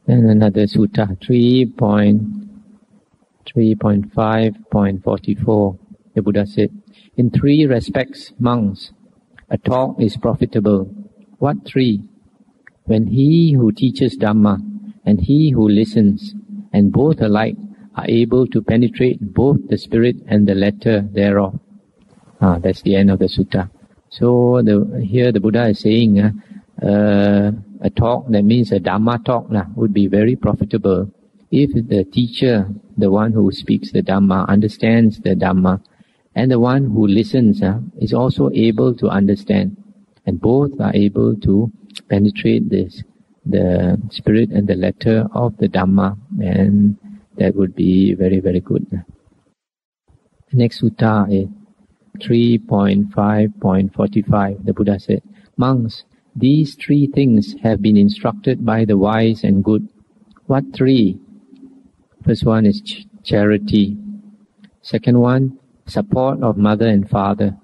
Then another sutta, 3.5.44. The Buddha said, in three respects, monks, a talk is profitable. What three? When he who teaches Dhamma and he who listens, and both alike, are able to penetrate both the spirit and the letter thereof. That's the end of the sutta. So here the Buddha is saying a talk, that means a Dhamma talk, would be very profitable if the teacher, the one who speaks the Dhamma, understands the Dhamma, and the one who listens is also able to understand, and both are able to penetrate the spirit and the letter of the Dhamma, and that would be very, very good. The next sutta is 3.5.45. The Buddha said, monks, these three things have been instructed by the wise and good. What three? First one is charity. Second one, support of mother and father.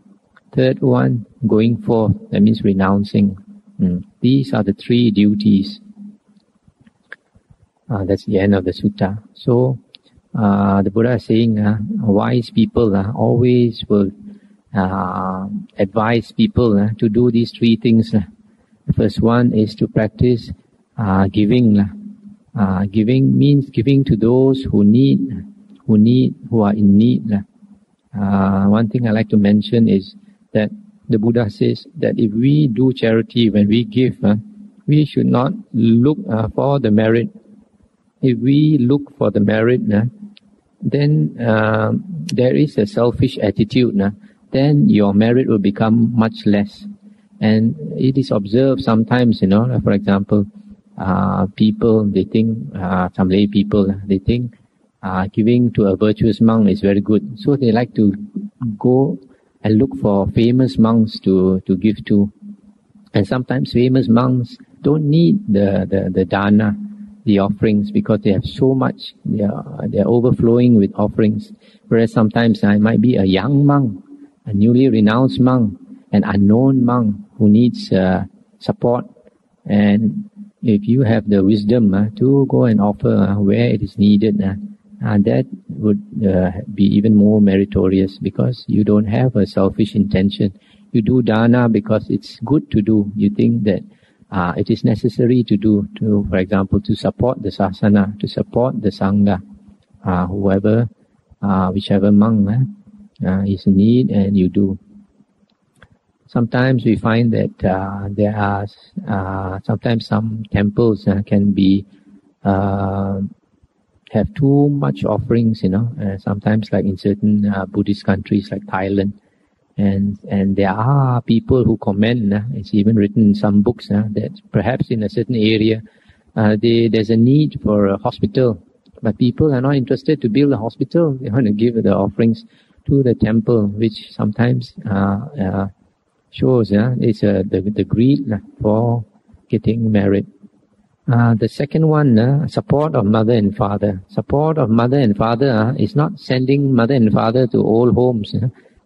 Third one, going forth, that means renouncing. These are the three duties. That's the end of the sutta. So, the Buddha is saying, wise people always will advise people to do these three things. The first one is to practice giving. Giving means giving to those who are in need. One thing I like to mention is that the Buddha says that if we do charity, when we give, we should not look for the merit. If we look for the merit, then there is a selfish attitude. Then your merit will become much less. And it is observed sometimes, for example, people, they think, some lay people, they think giving to a virtuous monk is very good. So they like to go and look for famous monks to give to. And sometimes famous monks don't need the dana, the offerings, because they have so much, they're overflowing with offerings. Whereas sometimes I might be a young monk, a newly renounced monk, an unknown monk who needs support. And if you have the wisdom to go and offer where it is needed, that would be even more meritorious, because you don't have a selfish intention. You do dana because it's good to do. You think that it is necessary to do, for example, to support the sasana, to support the sangha, whichever monk is in need, and you do. Sometimes we find that there are sometimes some temples can be have too much offerings, sometimes like in certain Buddhist countries like Thailand. And there are people who comment, it's even written in some books, that perhaps in a certain area there's a need for a hospital, but people are not interested to build a hospital. They want to give the offerings to the temple, which sometimes shows it's the greed for getting merit. The second one, support of mother and father. Support of mother and father is not sending mother and father to old homes.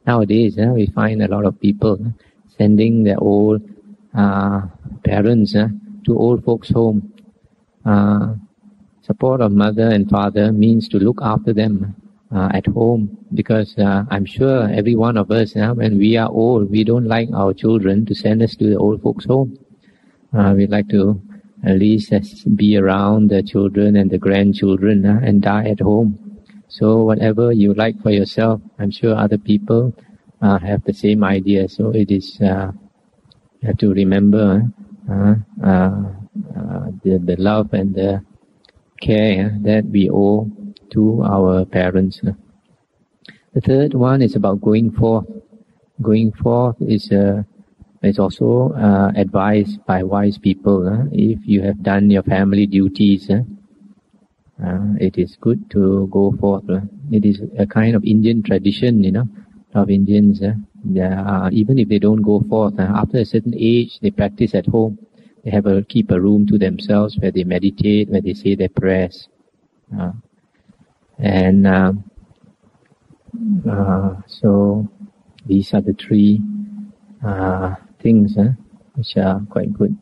Nowadays, we find a lot of people sending their old parents to old folks' home. Support of mother and father means to look after them at home, because I'm sure every one of us, when we are old, we don't like our children to send us to the old folks' home. We like to at least be around the children and the grandchildren and die at home. So whatever you like for yourself, I'm sure other people have the same idea. So it is, you have to remember the love and the care that we owe to our parents. The third one is about going forth. Going forth is also advised by wise people. If you have done your family duties, it is good to go forth. It is a kind of Indian tradition, of Indians. Even if they don't go forth, after a certain age, they practice at home. They keep a room to themselves where they meditate, where they say their prayers. So these are the three things which are quite good.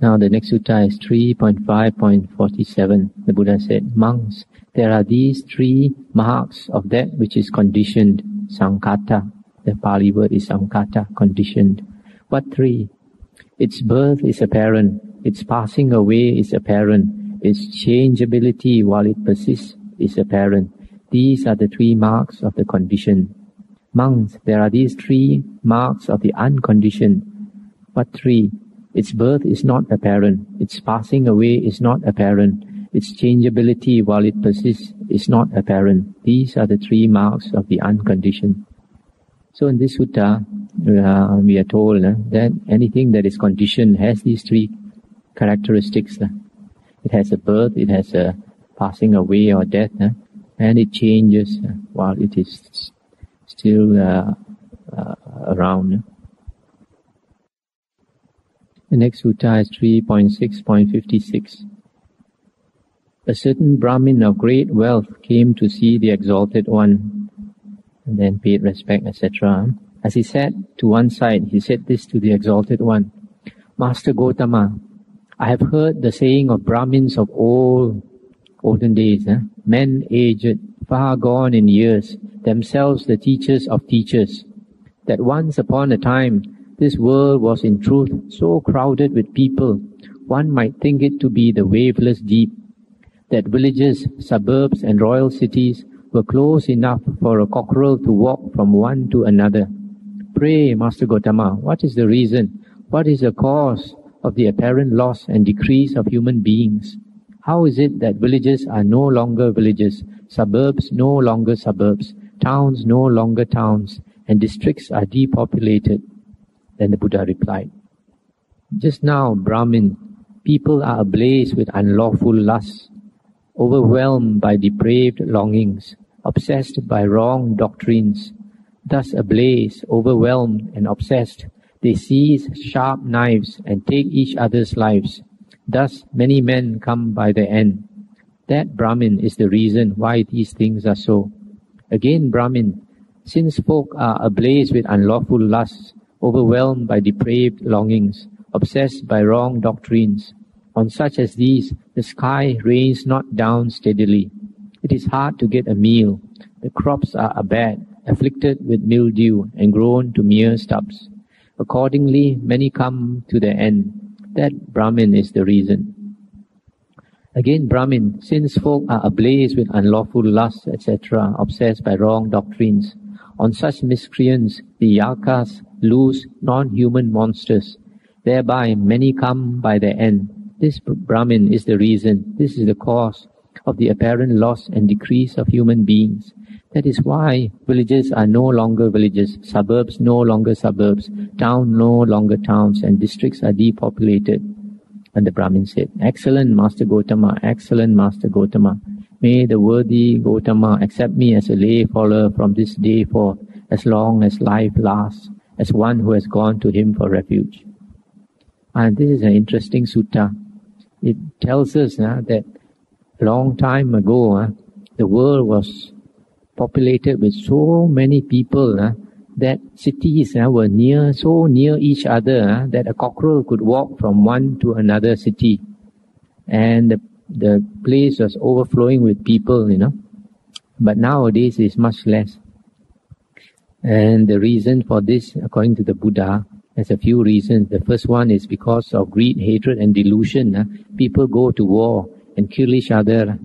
Now the next sutta is 3.5.47. The Buddha said, monks, there are these three marks of that which is conditioned, sankata. The Pali word is sankata, conditioned. What three? Its birth is apparent, its passing away is apparent, its changeability while it persists is apparent. These are the three marks of the conditioned. Monks, there are these three marks of the unconditioned. What three? Its birth is not apparent, its passing away is not apparent, its changeability while it persists is not apparent. These are the three marks of the unconditioned. So in this sutta, we are told that anything that is conditioned has these three characteristics. It has a birth, it has a passing away or death, and it changes while it is still around. The next sutta is 3.6.56. A certain Brahmin of great wealth came to see the Exalted One, and then paid respect, etc. As he sat to one side, he said this to the Exalted One, Master Gotama, I have heard the saying of Brahmins of olden days, men aged, far gone in years, themselves the teachers of teachers, that once upon a time this world was in truth so crowded with people, one might think it to be the waveless deep, that villages, suburbs and royal cities were close enough for a cockerel to walk from one to another. Pray, Master Gotama, what is the reason? What is the cause of the apparent loss and decrease of human beings? How is it that villages are no longer villages, suburbs no longer suburbs, towns no longer towns, and districts are depopulated? Then the Buddha replied, just now, Brahmin, people are ablaze with unlawful lusts, overwhelmed by depraved longings, obsessed by wrong doctrines. Thus ablaze, overwhelmed and obsessed, they seize sharp knives and take each other's lives. Thus many men come by the end. That, Brahmin, is the reason why these things are so. Again, Brahmin, since folk are ablaze with unlawful lusts, overwhelmed by depraved longings, obsessed by wrong doctrines, on such as these, the sky rains not down steadily. It is hard to get a meal. The crops are bad, afflicted with mildew, and grown to mere stubs. Accordingly, many come to their end. That, Brahmin, is the reason. Again, Brahmin, since folk are ablaze with unlawful lusts, etc., obsessed by wrong doctrines, on such miscreants, the yakas, loose, non-human monsters. Thereby many come by their end. This, Brahmin, is the reason. This is the cause of the apparent loss and decrease of human beings. That is why villages are no longer villages, suburbs no longer suburbs, towns no longer towns, and districts are depopulated. And the Brahmin said, excellent Master Gotama, excellent Master Gotama. May the worthy Gotama accept me as a lay follower from this day forth, as long as life lasts, as one who has gone to him for refuge. And this is an interesting sutta. It tells us that a long time ago, the world was populated with so many people that cities were so near each other that a cockerel could walk from one to another city. And the place was overflowing with people, But nowadays it's much less. And the reason for this, according to the Buddha, there's a few reasons. The first one is because of greed, hatred and delusion. People go to war and kill each other.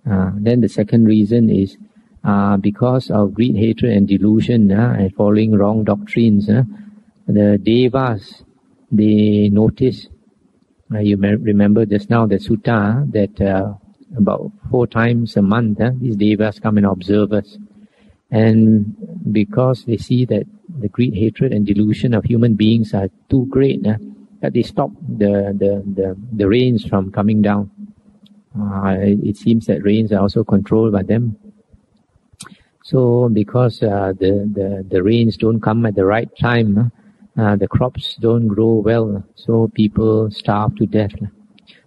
Then the second reason is because of greed, hatred and delusion and following wrong doctrines. The devas, they notice, you may remember just now the sutta that about 4 times a month these devas come and observe us. And because they see that the greed, hatred and delusion of human beings are too great, that they stop the rains from coming down. It seems that rains are also controlled by them. So because the rains don't come at the right time, the crops don't grow well, so people starve to death.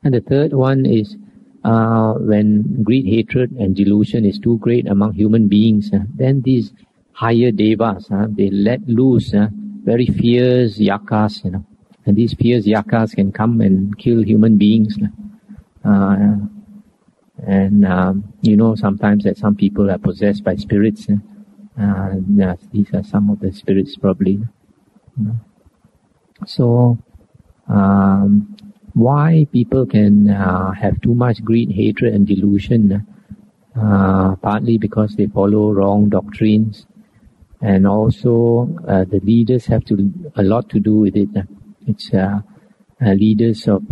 And the third one is when greed, hatred and delusion is too great among human beings, then these higher devas, they let loose very fierce yakas, And these fierce yakas can come and kill human beings. Sometimes that some people are possessed by spirits. These are some of the spirits probably. So, why people can have too much greed, hatred and delusion? Partly because they follow wrong doctrines, and also the leaders have a lot to do with it. It's leaders of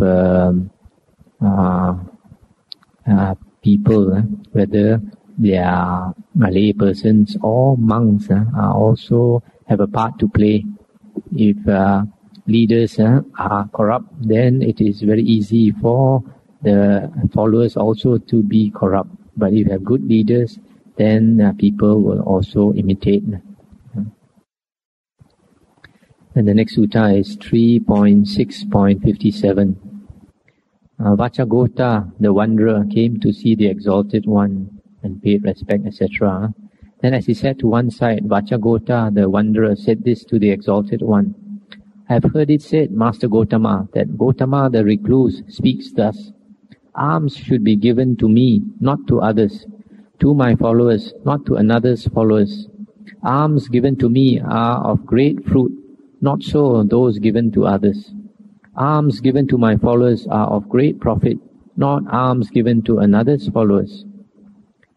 people, whether they are Malay persons or monks, also have a part to play. If leaders are corrupt, then it is very easy for the followers also to be corrupt. But if you have good leaders, then people will also imitate. And the next sutta is 3.6.57. Vachagota, the wanderer, came to see the Exalted One and paid respect, etc. Then as he sat to one side, Vachagota, the wanderer, said this to the Exalted One. I have heard it said, Master Gotama, that Gotama the recluse speaks thus. Alms should be given to me, not to others, to my followers, not to another's followers. Alms given to me are of great fruit, not so those given to others. Alms given to my followers are of great profit, not alms given to another's followers.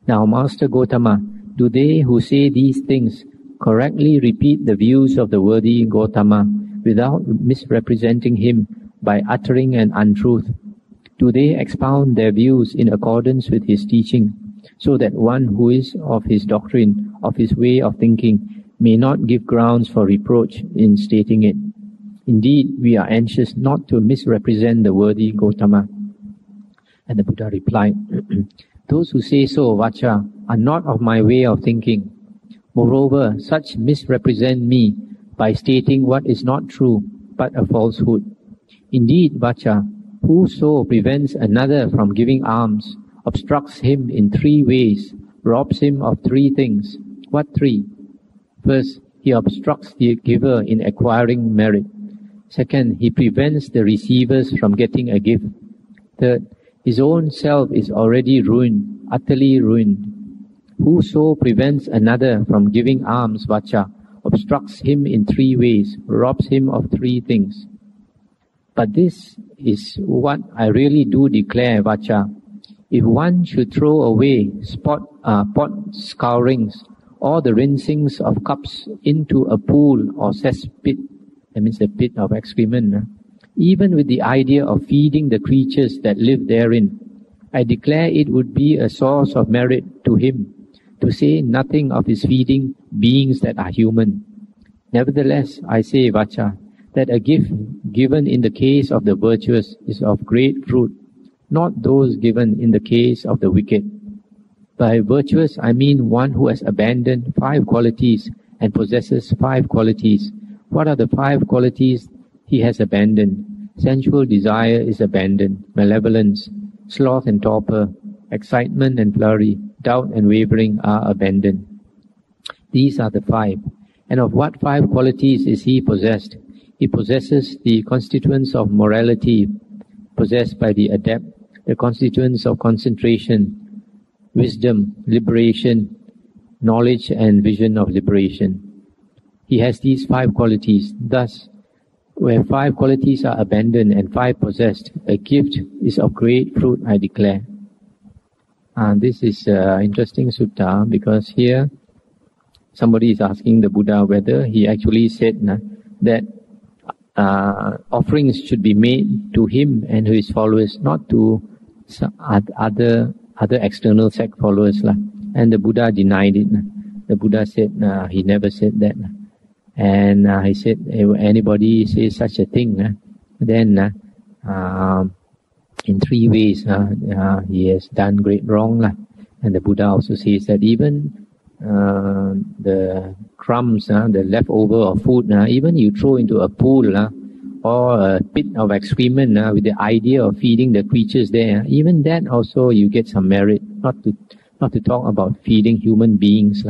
Now, Master Gotama, do they who say these things correctly repeat the views of the worthy Gotama without misrepresenting him by uttering an untruth? Do they expound their views in accordance with his teaching, so that one who is of his doctrine, of his way of thinking, may not give grounds for reproach in stating it? Indeed, we are anxious not to misrepresent the worthy Gotama. And the Buddha replied, those who say so, Vacha, are not of my way of thinking. Moreover, such misrepresent me by stating what is not true, but a falsehood. Indeed, Vacha, whoso prevents another from giving alms, obstructs him in 3 ways, robs him of 3 things. What 3? First, he obstructs the giver in acquiring merit. Second, he prevents the receivers from getting a gift. Third, his own self is already ruined, utterly ruined. Whoso prevents another from giving alms, Vacha, obstructs him in 3 ways, robs him of 3 things. But this is what I really do declare, Vacha. If one should throw away pot scourings or the rinsings of cups into a pool or cesspit, that means the pit of excrement, even with the idea of feeding the creatures that live therein, I declare it would be a source of merit to him, to say nothing of his feeding beings that are human. Nevertheless, I say, Vacha, that a gift given in the case of the virtuous is of great fruit, not those given in the case of the wicked. By virtuous, I mean one who has abandoned 5 qualities and possesses 5 qualities. What are the 5 qualities he has abandoned? Sensual desire is abandoned, malevolence, sloth and torpor, excitement and flurry, doubt and wavering are abandoned. These are the 5. And of what 5 qualities is he possessed? He possesses the constituents of morality, possessed by the adept, the constituents of concentration, wisdom, liberation, knowledge and vision of liberation. He has these 5 qualities. Thus, where 5 qualities are abandoned and 5 possessed, a gift is of great fruit, I declare. This is interesting sutta, because here somebody is asking the Buddha whether he actually said that offerings should be made to him and to his followers, not to other external sect followers. And the Buddha denied it. The Buddha said he never said that. And he said, if anybody says such a thing, then in 3 ways he has done great wrong. And the Buddha also says that even the crumbs, the leftover of food, even you throw into a pool or a pit of excrement with the idea of feeding the creatures there, even that also you get some merit, not to talk about feeding human beings.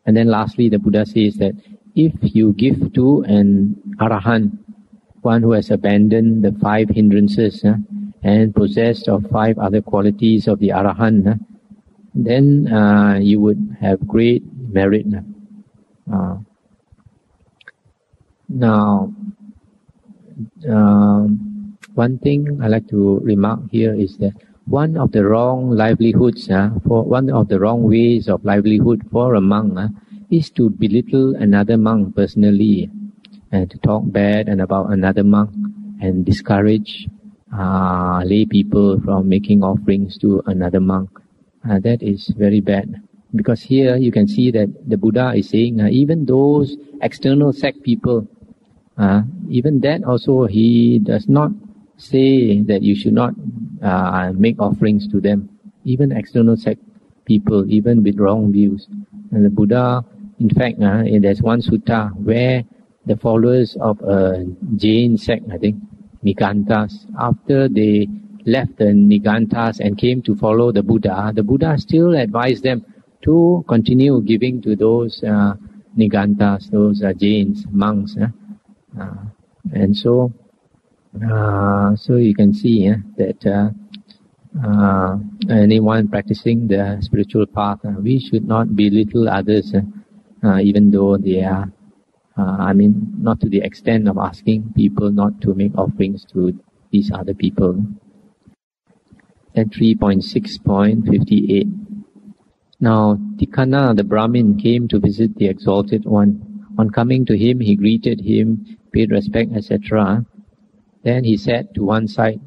And then lastly, the Buddha says that if you give to an arahant one who has abandoned the 5 hindrances and possessed of 5 other qualities of the Arahant, then you would have great merit. Now, one thing I like to remark here is that one of the wrong livelihoods, for one of the wrong ways of livelihood for a monk is to belittle another monk personally, and to talk bad and about another monk and discourage lay people from making offerings to another monk. That is very bad, because here you can see that the Buddha is saying even those external sect people, even that also he does not say that you should not make offerings to them. Even external sect people, even with wrong views. And the Buddha, in fact, there's one sutta where the followers of a Jain sect, I think, Niganthas, after they left the Niganthas and came to follow the Buddha still advised them to continue giving to those Niganthas, those Jains, monks. And so you can see that anyone practicing the spiritual path, we should not belittle others, even though they are, not to the extent of asking people not to make offerings to these other people. And 3.6.58. Now, Tikana, the Brahmin, came to visit the Exalted One. On coming to him, he greeted him, paid respect, etc. Then he sat to one side,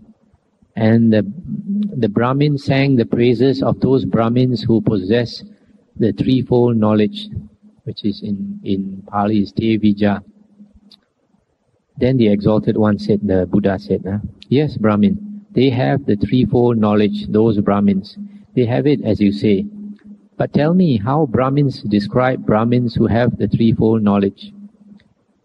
and the Brahmin sang the praises of those Brahmins who possess the threefold knowledge, which is in Pali is Te Vija. Then the Exalted One said, the Buddha said, yes, Brahmin, they have the threefold knowledge, those Brahmins. They have it as you say. But tell me how Brahmins describe Brahmins who have the threefold knowledge.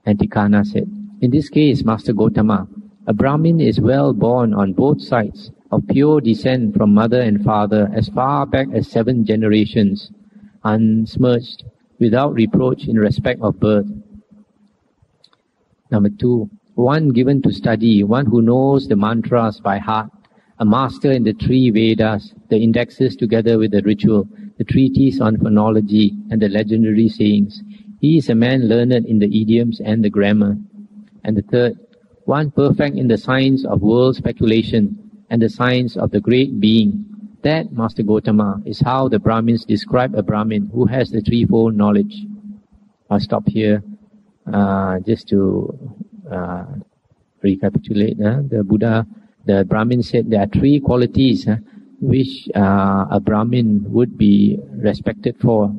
And Tikana said, in this case, Master Gotama, a Brahmin is well born on both sides, of pure descent from mother and father, as far back as 7 generations, unsmirched, without reproach in respect of birth. Number 2, one given to study, one who knows the mantras by heart, a master in the 3 Vedas, the indexes together with the ritual, the treatise on phonology, and the legendary sayings. He is a man learned in the idioms and the grammar. And the 3rd, one perfect in the science of world speculation and the science of the great being. That, Master Gotama, is how the Brahmins describe a Brahmin who has the threefold knowledge. I'll stop here just to recapitulate. The Brahmin said there are 3 qualities which a Brahmin would be respected for.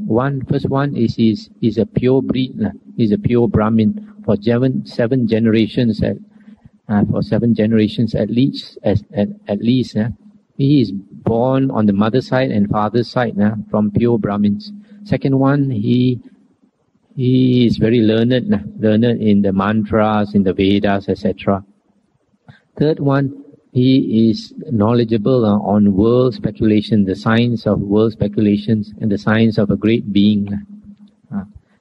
First one is he's a pure breed. He's a pure Brahmin for 7 generations. For 7 generations at least. He is born on the mother side and father's side from pure Brahmins. Second one, he is very learned in the mantras, in the Vedas, etc. Third one, he is knowledgeable on world speculation, the science of world speculations and the science of a great being.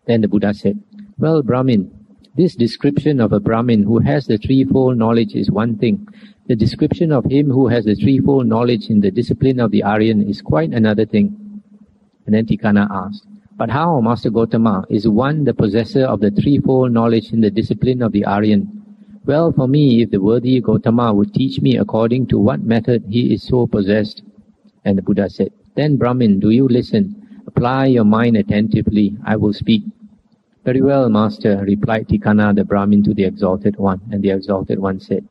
Then the Buddha said, well, Brahmin, this description of a Brahmin who has the threefold knowledge is one thing. The description of him who has the threefold knowledge in the discipline of the Aryan is quite another thing. And then Tikana asked, but how, Master Gotama, is one the possessor of the threefold knowledge in the discipline of the Aryan? Well, for me, if the worthy Gotama would teach me according to what method he is so possessed. And the Buddha said, then Brahmin, do you listen? Apply your mind attentively, I will speak. Very well, Master, replied Tikana the Brahmin to the Exalted One. And the Exalted One said,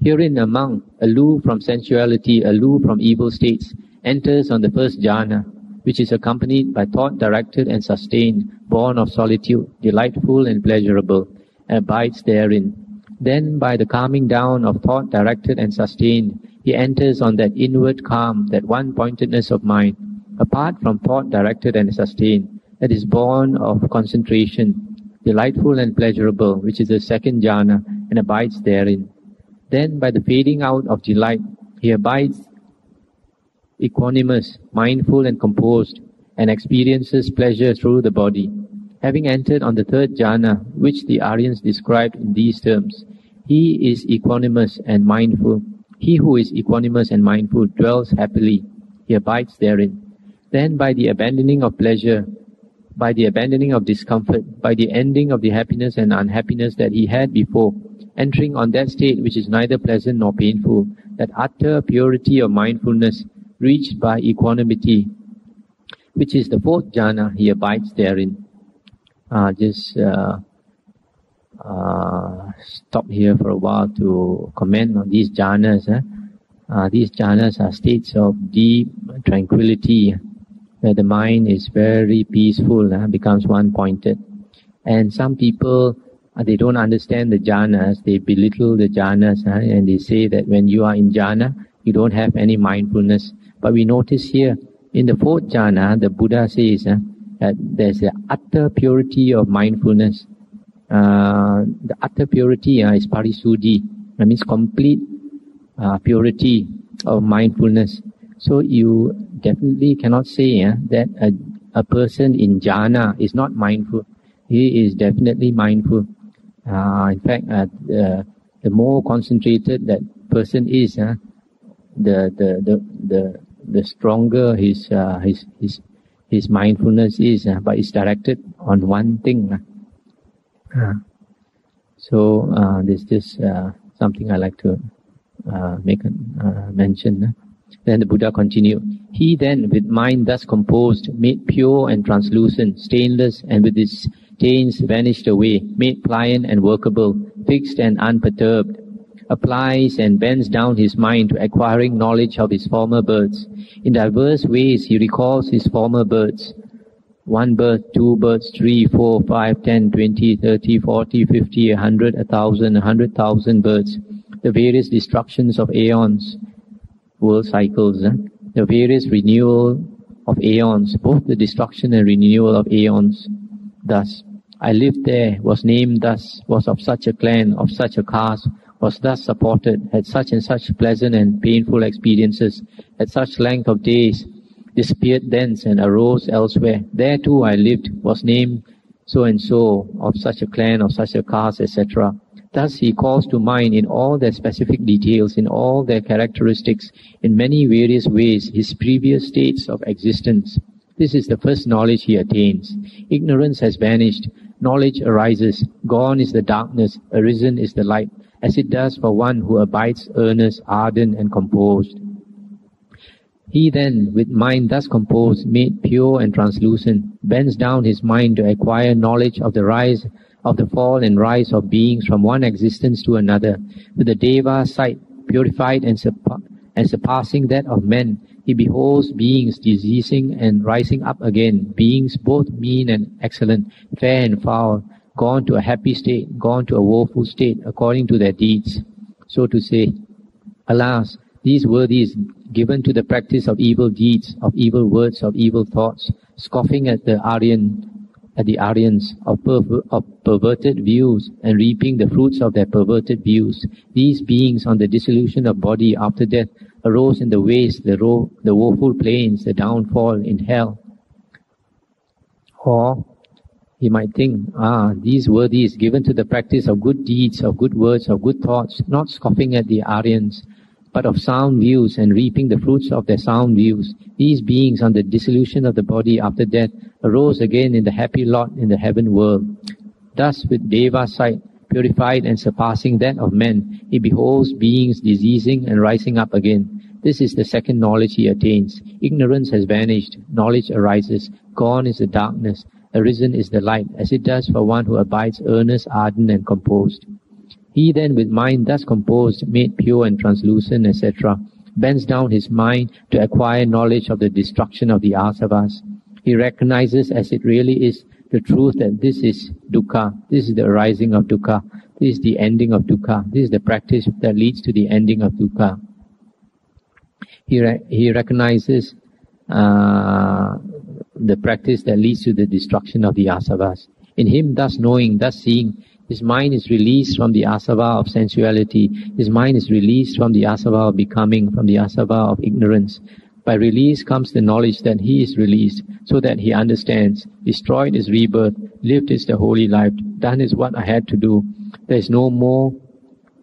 herein a monk, aloof from sensuality, aloof from evil states, enters on the first jhana, which is accompanied by thought directed and sustained, born of solitude, delightful and pleasurable, and abides therein. Then by the calming down of thought directed and sustained, he enters on that inward calm, that one-pointedness of mind, apart from thought directed and sustained, that is born of concentration, delightful and pleasurable, which is the second jhana, and abides therein. Then by the fading out of delight, he abides equanimous, mindful and composed, and experiences pleasure through the body. Having entered on the third jhana, which the Aryans described in these terms, He is equanimous and mindful. He who is equanimous and mindful dwells happily. He abides therein. Then by the abandoning of pleasure, by the abandoning of discomfort, by the ending of the happiness and unhappiness that he had before, entering on that state which is neither pleasant nor painful, that utter purity of mindfulness reached by equanimity, which is the fourth jhana, he abides therein. Stop here for a while to comment on these jhanas. These jhanas are states of deep tranquility, where the mind is very peaceful, becomes one-pointed. And some people, they don't understand the jhanas, they belittle the jhanas, and they say that when you are in jhana, you don't have any mindfulness. But we notice here, in the fourth jhana, the Buddha says that there's the utter purity of mindfulness. The utter purity is parisuddhi, that means complete purity of mindfulness. So you definitely cannot say that a person in jhana is not mindful. He is definitely mindful. In fact, the more concentrated that person is, the stronger his mindfulness is, but it's directed on one thing. So there's just something I like to make a mention. Then the Buddha continued, he then, with mind thus composed, made pure and translucent, stainless, and with its stains vanished away, made pliant and workable, fixed and unperturbed, applies and bends down his mind to acquiring knowledge of his former births. In diverse ways he recalls his former births. 1 birth, 2 births, 3, 4, 5, 10, 20, 30, 40, 50, 100, 1,000, 100,000 births. The various destructions of aeons, world cycles, the various renewal of aeons, both the destruction and renewal of aeons. Thus, I lived there, was named thus, was of such a clan, of such a caste, was thus supported, had such and such pleasant and painful experiences, had such length of days, disappeared thence and arose elsewhere. There too I lived, was named so and so, of such a clan, of such a caste, etc. Thus he calls to mind in all their specific details, in all their characteristics, in many various ways, his previous states of existence. This is the first knowledge he attains. Ignorance has vanished, knowledge arises, gone is the darkness, arisen is the light, as it does for one who abides earnest, ardent, and composed. He then, with mind thus composed, made pure and translucent, bends down his mind to acquire knowledge of the rise, of the fall and rise of beings from one existence to another. With the Deva sight, purified and surpassing that of men, he beholds beings deceasing and rising up again, beings both mean and excellent, fair and foul, gone to a happy state, gone to a woeful state, according to their deeds. So to say, alas, these worthies, given to the practice of evil deeds, of evil words, of evil thoughts, scoffing at the Aryans, of perverted views, and reaping the fruits of their perverted views. These beings, on the dissolution of body after death, arose in the waste, the woeful plains, the downfall in hell. Or he might think, these worthies, given to the practice of good deeds, of good words, of good thoughts, not scoffing at the Aryans, but of sound views and reaping the fruits of their sound views. These beings, on the dissolution of the body after death, arose again in the happy lot in the heaven world. Thus, with Deva sight, purified and surpassing that of men, he beholds beings diseasing and rising up again. This is the second knowledge he attains. Ignorance has vanished, knowledge arises, gone is the darkness, arisen is the light, as it does for one who abides earnest, ardent, and composed. He then, with mind thus composed, made pure and translucent, etc., bends down his mind to acquire knowledge of the destruction of the asavas. He recognizes as it really is the truth that this is dukkha, this is the arising of dukkha, this is the ending of dukkha, this is the practice that leads to the ending of dukkha. He recognizes the practice that leads to the destruction of the asavas. In him, thus knowing, thus seeing, his mind is released from the asava of sensuality. His mind is released from the asava of becoming, from the asava of ignorance. By release comes the knowledge that he is released, so that he understands. Destroyed is rebirth, lived is the holy life, done is what I had to do. There is no more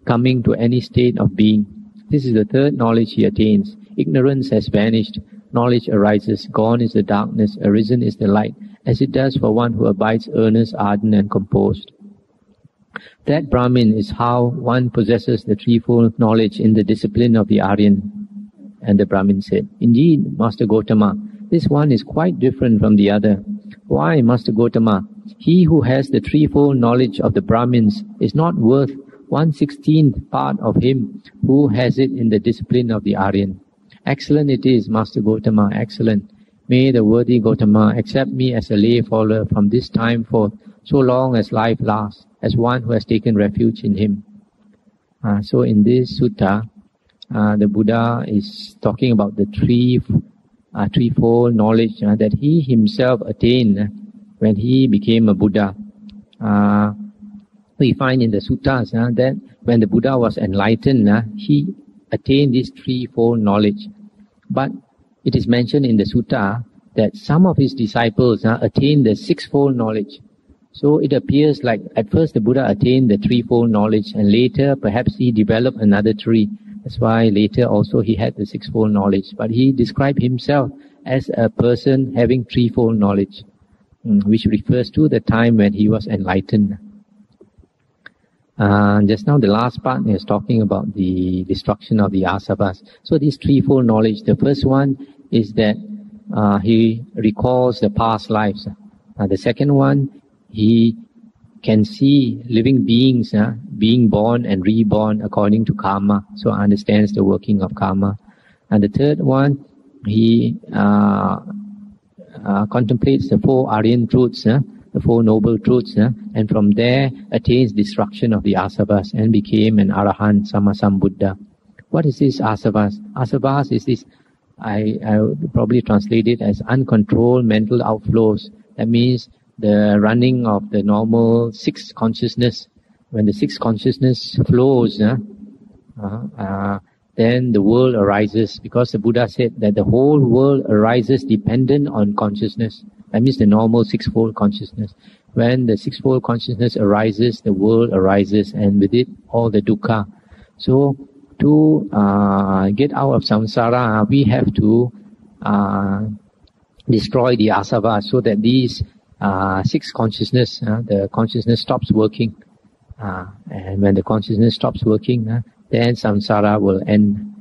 coming to any state of being. This is the third knowledge he attains. Ignorance has vanished, knowledge arises, gone is the darkness, arisen is the light, as it does for one who abides earnest, ardent and composed. That Brahmin is how one possesses the threefold knowledge in the discipline of the Aryan. And the Brahmin said, Indeed, Master Gotama, this one is quite different from the other. Why, Master Gotama? He who has the threefold knowledge of the Brahmins is not worth 1/16th part of him who has it in the discipline of the Aryan. Excellent it is, Master Gotama, excellent. May the worthy Gotama accept me as a lay follower from this time forth, so long as life lasts, as one who has taken refuge in him. So in this sutta, the Buddha is talking about the threefold knowledge that he himself attained when he became a Buddha. We find in the suttas that when the Buddha was enlightened, he attained this threefold knowledge. But it is mentioned in the sutta that some of his disciples attained the sixfold knowledge. So it appears like at first the Buddha attained the threefold knowledge, and later perhaps he developed another three. That's why later also he had the sixfold knowledge. But he described himself as a person having threefold knowledge, which refers to the time when he was enlightened. Just now the last part is talking about the destruction of the asavas. So this threefold knowledge, the first one is that he recalls the past lives. The second one, he can see living beings being born and reborn according to karma, so understands the working of karma. And the third one, he contemplates the four Aryan truths, the four noble truths, and from there attains destruction of the asavas and became an Arahant Sammasambuddha. What is this asavas? Asavas is this, I would probably translate it as uncontrolled mental outflows. That means the running of the normal sixth consciousness. When the sixth consciousness flows, then the world arises, because the Buddha said that the whole world arises dependent on consciousness. That means the normal sixfold consciousness. When the sixfold consciousness arises, the world arises, and with it all the dukkha. So to get out of samsara, we have to destroy the asava, so that these six consciousness, the consciousness stops working. And when the consciousness stops working, then samsara will end.